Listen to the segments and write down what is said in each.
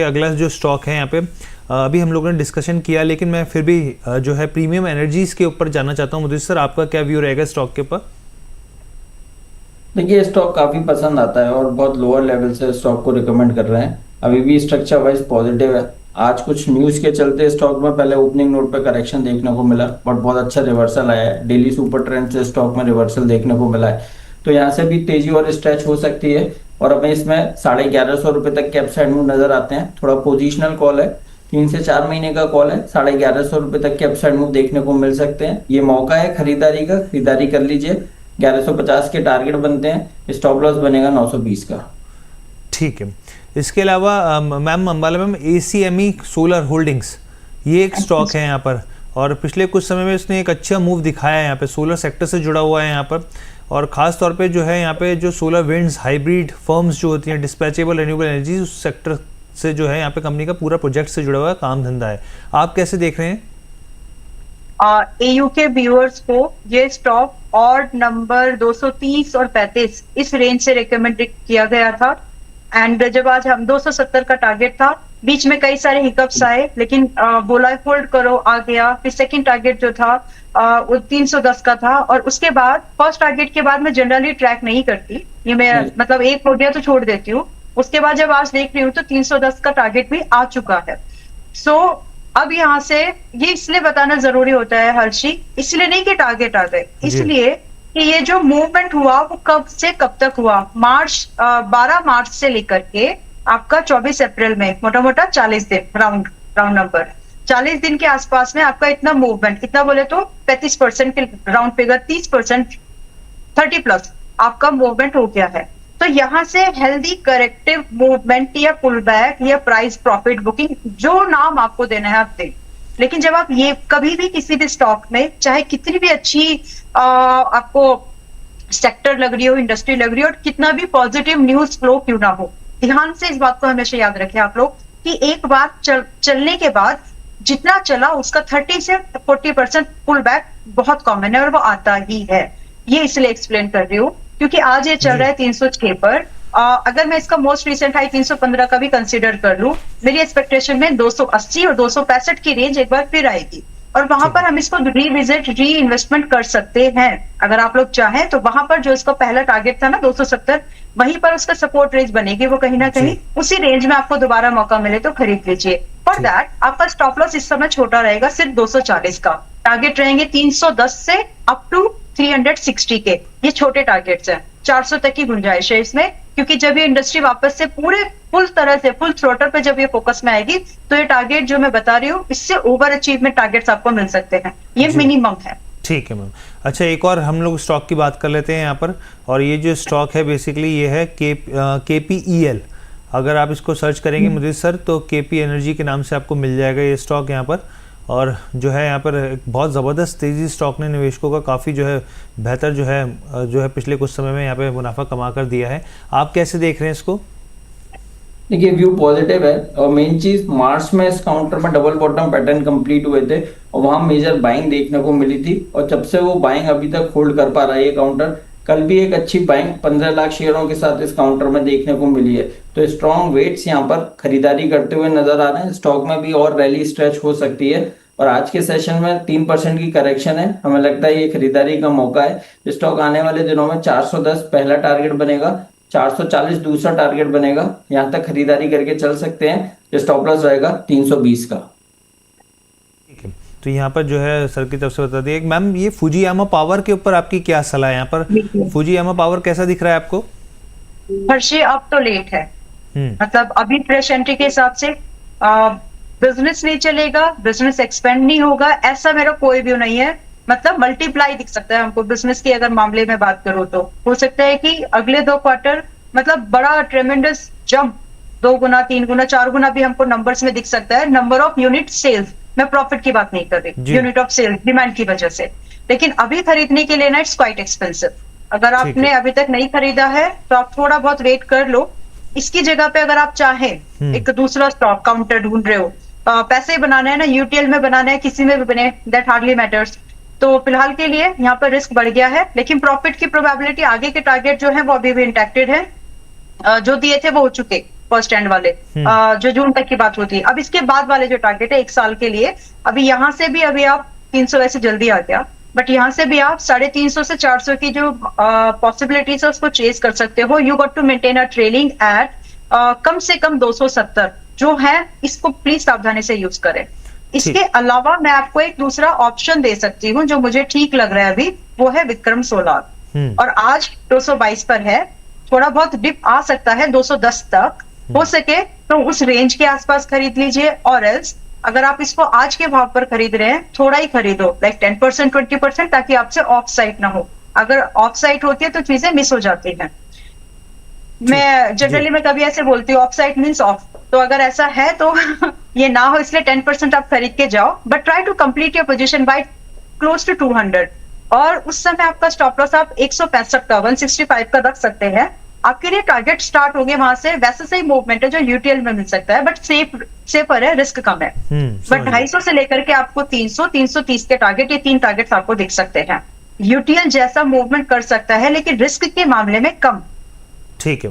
अगला जो स्टॉक है यहाँ पे अभी हम लोगों ने डिस्कशन किया, लेकिन मैं फिर भी जो है प्रीमियम एनर्जीज के ऊपर जानना चाहता हूँ। मुझे सर आपका क्या व्यू रहेगा स्टॉक के ऊपर? देखिए, स्टॉक काफी पसंद आता है और बहुत लोअर लेवल से स्टॉक को रिकमेंड कर रहे हैं। अभी भी स्ट्रक्चर वाइज पॉजिटिव है। आज कुछ न्यूज के चलते स्टॉक में पहले ओपनिंग नोट पे करेक्शन देखने को मिला, बट बहुत अच्छा रिवर्सल आया है। डेली सुपर ट्रेंड से स्टॉक में रिवर्सल देखने को मिला है, तो यहाँ से भी तेजी और स्ट्रेच हो सकती है। और हमें इसमें 1150 रुपए तक के अपसाइड मूव नजर आते हैं। थोड़ा पोजिशनल कॉल है, 3 से 4 महीने का कॉल है। 1150 रुपए तक के अपसाइड मूव देखने को मिल सकते हैं। ये मौका है खरीदारी का, खरीदारी कर लीजिए। 1150 के टारगेट बनते हैं, स्टॉप लॉस बनेगा 920 का। ठीक है। इसके अलावा ma'am Ambala ma'am, ACME solar holdings, ये एक स्टॉक है यहाँ पर, और पिछले कुछ समय में इसने एक अच्छा मूव दिखाया है। यहाँ पे सोलर सेक्टर से जुड़ा हुआ है यहाँ पर, और ख़ास तौर पे जो है यहाँ पे जो सोलर विंड्स हाइब्रिड फर्म्स जो होती हैं, डिस्पैचेबल रिन्यूएबल एनर्जी, उस सेक्टर से जो है यहाँ पे कंपनी का पूरा प्रोजेक्ट से जुड़ा हुआ काम धंधा है। आप कैसे देख रहे हैं? AU के व्यूअर्स को ये स्टॉक ऑड नंबर 230 और 35 इस रेंज से रिकमेंड किया गया था। एंड जब आज हम 270 का टारगेट था, बीच में कई सारे हिकअप्स आए, लेकिन बोला होल्ड करो, आ गया। फिर सेकंड टारगेट जो था वो 310 का था, और उसके बाद फर्स्ट टारगेट के बाद मैं जनरली ट्रैक नहीं करती, ये मैं मतलब एक हो गया तो छोड़ देती हूँ। उसके बाद जब आज देख रही हूँ तो 310 का टारगेट भी आ चुका है। सो अब यहाँ से ये इसलिए बताना जरूरी होता है हर्षी, इसलिए नहीं कि टारगेट आ गए, इसलिए कि ये जो मूवमेंट हुआ वो कब से कब तक हुआ। 12 मार्च से लेकर के आपका 24 अप्रैल में मोटा मोटा 40 दिन, राउंड नंबर 40 दिन के आसपास में आपका इतना मूवमेंट, इतना बोले तो 35% के राउंड फिगर, 30%, 30+ आपका मूवमेंट हो गया है। तो यहाँ से हेल्दी करेक्टिव मूवमेंट या पुल बैक या प्राइस प्रॉफिट बुकिंग, जो नाम आपको देना है आप दें। लेकिन जब आप ये कभी भी किसी भी स्टॉक में, चाहे कितनी भी अच्छी आपको सेक्टर लग रही हो, इंडस्ट्री लग रही हो, और कितना भी पॉजिटिव न्यूज फ्लो क्यों ना हो, ध्यान से इस बात को हमेशा याद रखें आप लोग कि एक बार चलने के बाद जितना चला उसका 30 से 40% पुल बैक बहुत कॉमन है, और वो आता ही है। ये इसलिए एक्सप्लेन कर रही हूँ क्योंकि आज ये चल रहा है 306 पर। अगर मैं इसका मोस्ट रिसेंट हाई 315 का भी कंसीडर कर लूं, मेरी एक्सपेक्टेशन में 280 और 265 की रेंज एक बार फिर आएगी, और वहां पर हम इसको रीविजिट, री इन्वेस्टमेंट कर सकते हैं अगर आप लोग चाहें तो। वहां पर जो इसका पहला टारगेट था ना 270, वहीं पर उसका सपोर्ट रेंज बनेगी, वो कहीं ना कहीं उसी रेंज में आपको दोबारा मौका मिले तो खरीद लीजिए। फॉर दैट आपका स्टॉप लॉस इस समय छोटा रहेगा, सिर्फ 240 का। टारगेट रहेंगे 310 से अप टू 360 के, ये छोटे टारगेट्स हैं। 400 तक की गुंजाइश है इसमें, क्योंकि जब ये इंडस्ट्री वापस से पूरे फुल तरह से फुल थ्रोटल पे जब ये फोकस में आएगी, तो ये टारगेट जो मैं बता रही हूँ, इससे ओवर अचीवमेंट टारगेट्स आपको मिल सकते हैं। ये मिनिमम है। ठीक है मैम। अच्छा, एक और हम लोग स्टॉक की बात कर लेते हैं यहाँ पर, और ये जो स्टॉक है बेसिकली ये है KPEL। अगर आप इसको सर्च करेंगे मुझे सर, तो KP एनर्जी के नाम से आपको मिल जाएगा ये स्टॉक यहाँ पर। और जो है यहाँ पर एक बहुत ज़बरदस्त तेज़ी स्टॉक ने निवेशकों का काफ़ी जो है बेहतर जो है पिछले कुछ समय में यहाँ पे मुनाफा कमा कर दिया है। आप कैसे देख रहे हैं इसको? देखिए, व्यू पॉजिटिव है, और मेन चीज मार्च में इस काउंटर में डबल बॉटम पैटर्न कंप्लीट हुए थे, और वहां मेजर बाइंग देखने को मिली थी, और जब से वो बाइंग अभी तक होल्ड कर पा रहा है ये काउंटर। कल भी एक अच्छी बाइंग 15 लाख शेयरों के साथ इस काउंटर में देखने को मिली है, तो स्ट्रॉन्ग वेट्स यहाँ पर खरीदारी करते हुए नजर आ रहे हैं। स्टॉक में भी और रैली स्ट्रेच हो सकती है, और आज के सेशन में 3% की करेक्शन है। हमें लगता है ये खरीदारी का मौका है। स्टॉक आने वाले दिनों में 410 पहला टारगेट बनेगा, 440 दूसरा टारगेट बनेगा, यहाँ तक खरीदारी करके चल सकते हैं। स्टॉप लॉस रहेगा 320 का। ठीक है, तो यहाँ पर जो है सर की तरफ से बता दिए। मैम, ये फुजियामा पावर के ऊपर आपकी क्या सलाह है? यहाँ पर फुजियामा पावर कैसा दिख रहा है आपको? हर्षी अब तो लेट है, मतलब अभी फ्रेश एंट्री के हिसाब से बिजनेस नहीं चलेगा, बिजनेस एक्सपेंड नहीं होगा, ऐसा मेरा कोई व्यू नहीं है। मतलब मल्टीप्लाई दिख सकता है हमको बिजनेस की अगर मामले में बात करूं तो। हो सकता है कि अगले 2 क्वार्टर मतलब बड़ा ट्रेमेंडस जंप, 2 गुना 3 गुना 4 गुना भी हमको नंबर्स में दिख सकता है। नंबर ऑफ यूनिट सेल्स, मैं प्रॉफिट की बात नहीं कर रही, यूनिट ऑफ सेल्स डिमांड की वजह से। लेकिन अभी खरीदने के लिए ना इट्स क्वाइट एक्सपेंसिव। अगर आपने अभी तक नहीं खरीदा है तो आप थोड़ा बहुत वेट कर लो। इसकी जगह पे अगर आप चाहें एक दूसरा स्टॉक काउंटर ढूंढ रहे हो, पैसे बनाना है ना, UTL में बनाना है, किसी में भी बने, दैट हार्डली मैटर्स, तो फिलहाल के लिए यहाँ पर रिस्क बढ़ गया है। लेकिन प्रॉफिट की प्रोबेबिलिटी, आगे के टारगेट जो है वो अभी भी इंटैक्टेड है, जो दिए थे वो हो चुके। फर्स्ट एंड वाले जो जून तक की बात होती है। अब इसके बाद वाले जो टारगेट है 1 साल के लिए, अभी यहाँ से भी अभी आप 300 वैसे जल्दी आ गया, बट यहाँ से भी आप 350 से 400 की जो पॉसिबिलिटीज है उसको चेस कर सकते हो। You got to maintain a trailing at कम से कम 270 जो है, इसको प्लीज सावधानी से यूज करें। इसके अलावा मैं आपको एक दूसरा ऑप्शन दे सकती हूँ जो मुझे ठीक लग रहा है अभी, वो है विक्रम सोलार। और आज 222 पर है, थोड़ा बहुत डिप आ सकता है 210 तक, हो सके तो उस रेंज के आसपास खरीद लीजिए, और एल्स अगर आप इसको आज के भाव पर खरीद रहे हैं थोड़ा ही खरीदो, लाइक 10% 20%, ताकि आपसे ऑफ साइट ना हो। अगर ऑफ साइट होती है तो चीजें मिस हो जाती हैं। मैं जनरली मैं कभी ऐसे बोलती हूँ ऑफ साइट मीन्स ऑफ, तो अगर ऐसा है तो ये ना हो, इसलिए 10% आप खरीद के जाओ, but try to complete your position by close to 200। और उस समय आपका स्टॉप लॉस आप 165 का 165 का रख सकते हैं। आपके लिए टारगेट स्टार्ट होंगे वहां से, वैसे सही मूवमेंट है जो यूटीएल में मिल सकता है, बट सेफर है, रिस्क कम है। बट 250 से लेकर के आपको 300 330 के टारगेट, ये 3 टारगेट्स आपको दिख सकते हैं। यूटीएल जैसा मूवमेंट कर सकता है लेकिन रिस्क के मामले में कम। ठीक है,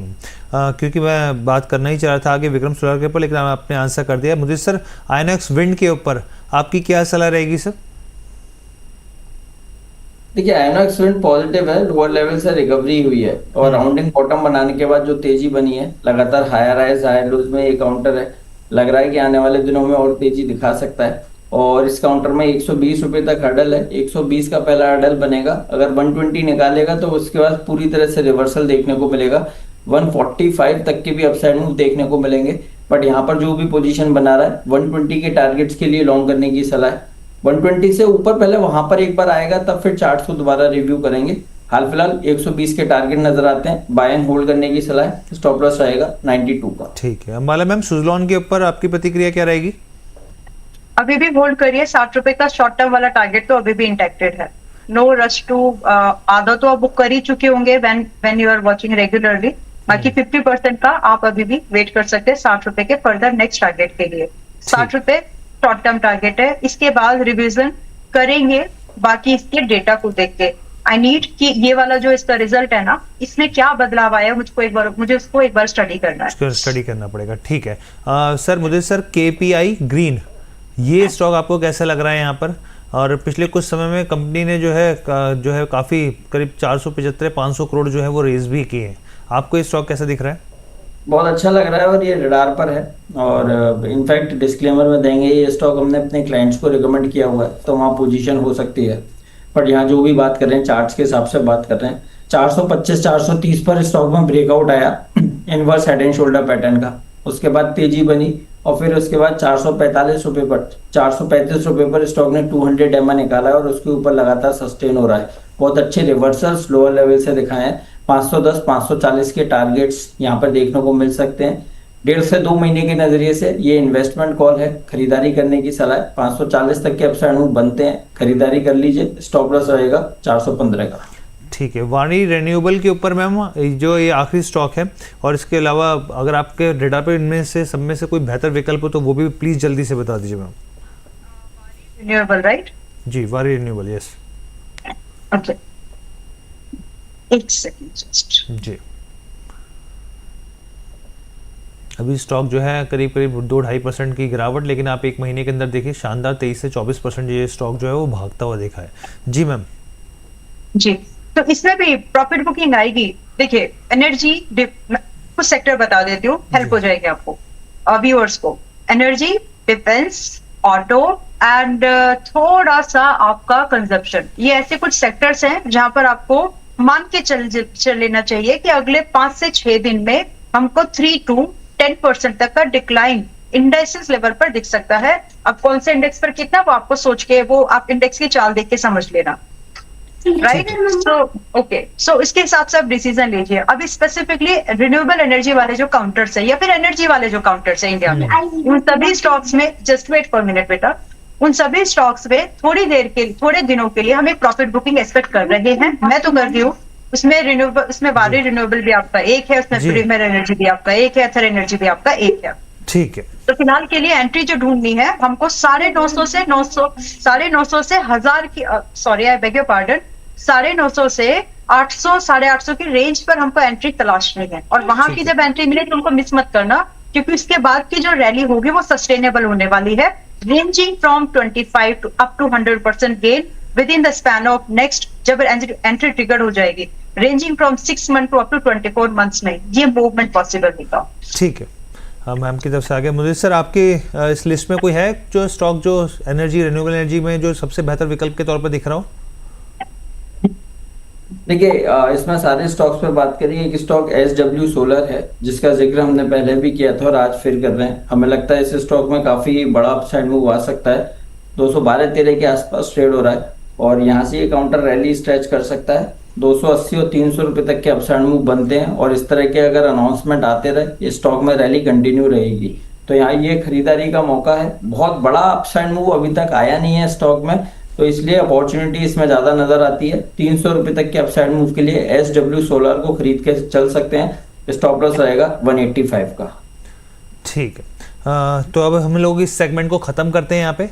क्योंकि मैं बात करना ही चाह रहा था आगे विक्रम सोलार के ऊपर, लेकिन आपने आंसर कर दिया। मुझे सर आइनॉक्स विंड के ऊपर आपकी क्या सलाह रहेगी सर? देखिए आइनॉक्स विंड पॉजिटिव है, लोअर लेवल से रिकवरी हुई है और राउंडिंग बॉटम बनाने के बाद जो तेजी बनी है, लगातार हायर हाइज हायर लोज में ये काउंटर है, लग रहा है कि आने वाले दिनों में और तेजी दिखा सकता है। और इस काउंटर में 120 रुपए तक हर्डल है, 120 का पहला हर्डल बनेगा, अगर 120 निकालेगा तो उसके बाद पूरी तरह से रिवर्सल देखने को मिलेगा, 145 तक के भी अपसाइड मूव देखने को मिलेंगे। बट यहाँ पर जो भी पोजीशन बना रहा है 120 के टारगेट्स के लिए लॉन्ग करने की सलाह है। 120 से ऊपर पहले वहां पर एक बार आएगा, तब फिर चार्ट को दोबारा रिव्यू करेंगे। हाल फिलहाल 120 के टारगेट नजर आते हैं, बाय एंड होल्ड करने की सलाह है, स्टॉप लॉस रहेगा 92 का। ठीक है, अंबाला मैम सुजलॉन के ऊपर आपकी प्रतिक्रिया क्या रहेगी? अभी भी होल्ड करिए, 60 रुपए का शॉर्ट टर्म वाला टारगेट तो अभी भी इंटैक्टेड है। नो रश टू, आधा तो आप बुक कर ही चुके होंगे when you are watching regularly, बाकी 50% का आप अभी भी वेट कर सकते हैं 60 रुपए के फर्दर नेक्स्ट टारगेट के लिए। 60 रुपए शॉर्ट टर्म टारगेट है, इसके बाद रिविजन करेंगे बाकी इसके डेटा को देख के। आई नीड कि ये वाला जो इसका रिजल्ट है ना, इसमें क्या बदलाव आया मुझे उसको एक बार स्टडी करना है, उसको स्टडी करना पड़ेगा। ठीक है सर, मुझे सर KPI ग्रीन, ये स्टॉक आपको कैसा लग रहा है यहाँ पर? और पिछले कुछ समय में कंपनी ने जो है काफ़ी करीब 475-500 करोड़ जो है वो रेज भी किए हैं, आपको ये स्टॉक कैसा दिख रहा है? बहुत अच्छा लग रहा है और ये रडार पर है, और इनफैक्ट डिस्क्लेमर में देंगे ये स्टॉक हमने अपने क्लाइंट्स को रिकमेंड किया हुआ है, तो वहाँ पोजीशन हो सकती है। बट यहाँ जो भी बात कर रहे हैं चार्ट्स के हिसाब से बात कर रहे हैं, 425-430 पर स्टॉक में ब्रेकआउट आया inverse head and shoulder pattern का, उसके बाद तेजी बनी और फिर उसके बाद 445 रुपए पर 435 रुपए पर स्टॉक ने 200 एमए निकाला और उसके ऊपर लगातार सस्टेन हो रहा है। बहुत अच्छे रिवर्सल्स लोअर लेवल से दिखाए हैं, 510-540 के टारगेट्स यहाँ पर देखने को मिल सकते हैं। 1.5 से 2 महीने के नजरिए से ये इन्वेस्टमेंट कॉल है, खरीदारी करने की सलाह है। 540 तक के अपसाइड मूव बनते हैं, खरीदारी कर लीजिए, स्टॉप लॉस रहेगा 415 का। ठीक है, वाणी रिन्यूएबल के ऊपर मैम जो ये आखिरी स्टॉक है, और इसके अलावा अगर आपके रेडार पर इनमें से सब में से कोई बेहतर विकल्प हो तो वो भी प्लीज जल्दी से बता दीजिए मैम। Renewable right? जी, वाणी रिन्यूएबल, यस। ओके, एक सेकंड जस्ट। जी, अभी स्टॉक जो है करीब 2-2.5% की गिरावट, लेकिन आप एक महीने के अंदर देखिए शानदार 23 से 24% ये स्टॉक जो है वो भागता हुआ देखा है। जी मैम। जी, तो इसमें भी प्रॉफिट बुकिंग आएगी। देखिए एनर्जी, कुछ सेक्टर बता देती हूँ, हेल्प हो जाएगी आपको व्यूअर्स को। एनर्जी, डिफेंस, ऑटो एंड थोड़ा सा आपका कंजप्शन, ये ऐसे कुछ सेक्टर्स हैं जहां पर आपको मान के चल लेना चाहिए कि अगले 5 से 6 दिन में हमको 3 to 10% तक का डिक्लाइन इंडेक्सेस लेवल पर दिख सकता है। अब कौन से इंडेक्स पर कितना, वो आपको सोच के, वो आप इंडेक्स की चाल देख के समझ लेना, राइट? सो इसके हिसाब से आप डिसीजन लीजिए। अभी स्पेसिफिकली रिन्यूएबल एनर्जी वाले जो काउंटर्स है या फिर एनर्जी वाले जो काउंटर्स है इंडिया में, उन सभी स्टॉक्स में, जस्ट वेट फॉर मिनट बेटा, उन सभी स्टॉक्स में थोड़े दिनों के लिए हम एक प्रॉफिट बुकिंग एक्सपेक्ट कर रहे हैं। मैं तो करती हूँ। उसमें वारी रिन्यूएबल भी आपका एक है, उसमें प्रीमियर एनर्जी भी आपका एक है, अथर एनर्जी भी आपका एक है। ठीक है, तो फिलहाल के लिए एंट्री जो ढूंढनी है हमको 950 से 900 से 1000 की, sorry I beg your pardon, 950 से 800 850 की रेंज पर हमको एंट्री तलाशनी है, और वहां ठीक की है। जब एंट्री मिले तो उनको मिस मत करना, क्योंकि उसके बाद की जो रैली होगी वो सस्टेनेबल होने वाली है, ranging from 25 to up to 100% gain within the span of next, जब एंट्री ट्रिगर हो जाएगी, ranging from 6 month to up to 24 months में ये मूवमेंट पॉसिबल होगा। ठीक है, मैम की तरफ से आ गया। मुझे सर आपके इस लिस्ट में कोई है जो स्टॉक जो एनर्जी रिन्यूएबल एनर्जी में जो सबसे बेहतर विकल्प के तौर पर दिख रहा हो? देखिए, इसमें सारे स्टॉक्स पे बात करिए। एक स्टॉक SW सोलर है, जिसका जिक्र हमने पहले भी किया था और आज फिर कर रहे हैं। हमें लगता है इस स्टॉक में काफी बड़ा अपसाइड मूव आ सकता है। 212-13 के आसपास ट्रेड हो रहा है और यहाँ से ये काउंटर रैली स्ट्रेच कर सकता है। 280 और 300 रुपए तक के अपसाइड मूव बनते हैं और इस तरह के अगर अनाउंसमेंट आते रहे, ये स्टॉक में रैली कंटिन्यू रहेगी, तो यहाँ ये खरीदारी का मौका है। बहुत बड़ा अपसाइड मूव अभी तक आया नहीं है स्टॉक में, तो इसलिए अपॉर्चुनिटी इसमें ज्यादा नजर आती है। 300 रुपए तक के अपसाइड मूव के लिए SW सोलर को खरीद के चल सकते हैं। स्टॉप लॉस रहेगा 185 का। ठीक है, तो अब हम लोग इस सेगमेंट को ख़त्म करते हैं यहाँ पे।